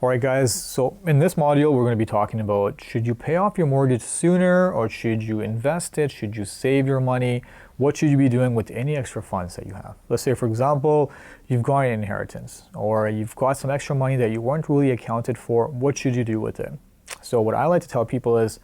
All right, guys, so in this module, we're going to be talking about should you pay off your mortgage sooner or should you invest it? Should you save your money? What should you be doing with any extra funds that you have? Let's say, for example, you've got an inheritance or you've got some extra money that you weren't really accounted for. What should you do with it? So what I like to tell people is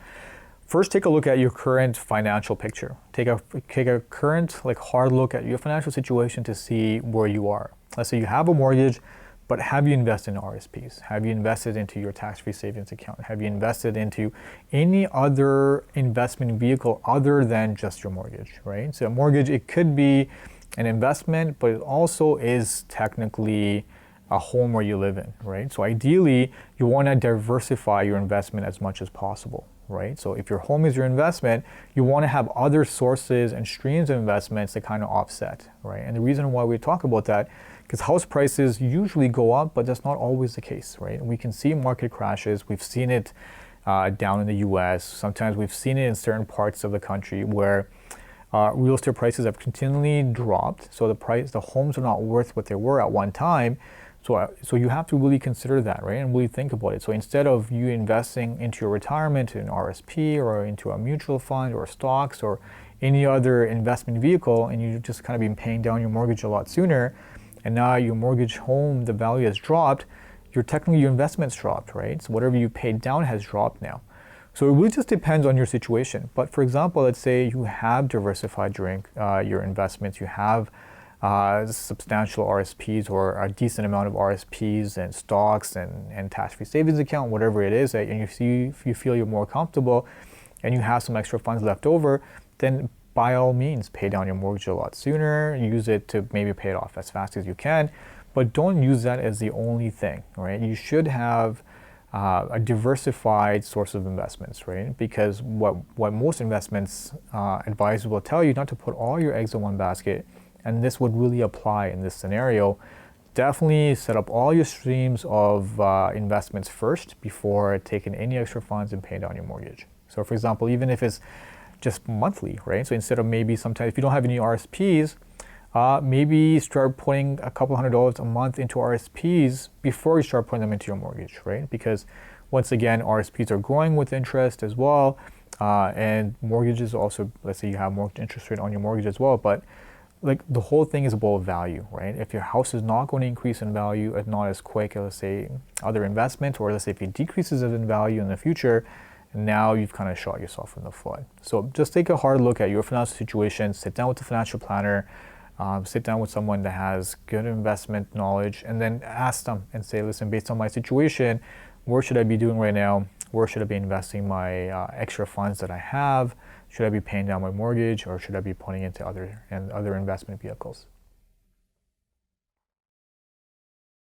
first take a look at your current financial picture. Take a current, hard look at your financial situation to see where you are. Let's say you have a mortgage, but have you invested in RSPs? Have you invested into your tax-free savings account? Have you invested into any other investment vehicle other than just your mortgage, right? So a mortgage, it could be an investment, but it also is technically a home where you live in, right? So ideally, you want to diversify your investment as much as possible, right? So if your home is your investment, you want to have other sources and streams of investments that kind of offset, right? And the reason why we talk about that, because house prices usually go up, but that's not always the case, right? We can see market crashes. We've seen it down in the US. Sometimes we've seen it in certain parts of the country where real estate prices have continually dropped. So the homes are not worth what they were at one time. So you have to really consider that, right? And really think about it. So instead of you investing into your retirement in RSP or into a mutual fund or stocks or any other investment vehicle, and you just kind of been paying down your mortgage a lot sooner, and now your mortgage home, the value has dropped, technically your investment's dropped, right? So whatever you paid down has dropped now. So it really just depends on your situation. But for example, let's say you have diversified your investments, you have substantial RSPs or a decent amount of RSPs and stocks and tax-free savings account, whatever it is, and you feel you're more comfortable and you have some extra funds left over, then by all means, pay down your mortgage a lot sooner, use it to maybe pay it off as fast as you can, but don't use that as the only thing, right? You should have a diversified source of investments, right? Because what most investments advisors will tell you, not to put all your eggs in one basket, and this would really apply in this scenario. Definitely set up all your streams of investments first before taking any extra funds and paying down your mortgage. So for example, even if it's just monthly, right? So instead of maybe sometimes if you don't have any RSPs, maybe start putting a couple $100 a month into RSPs before you start putting them into your mortgage, right? Because once again, RSPs are growing with interest as well, and mortgages also, let's say you have more interest rate on your mortgage as well, but the whole thing is about value, right? If your house is not going to increase in value, not as quick as, let's say, other investments, or let's say if it decreases in value in the future, now you've kind of shot yourself in the foot. So just take a hard look at your financial situation, sit down with the financial planner, sit down with someone that has good investment knowledge, and then ask them and say, listen, based on my situation, what should I be doing right now? Where should I be investing my extra funds that I have? Should I be paying down my mortgage or should I be putting into other investment vehicles?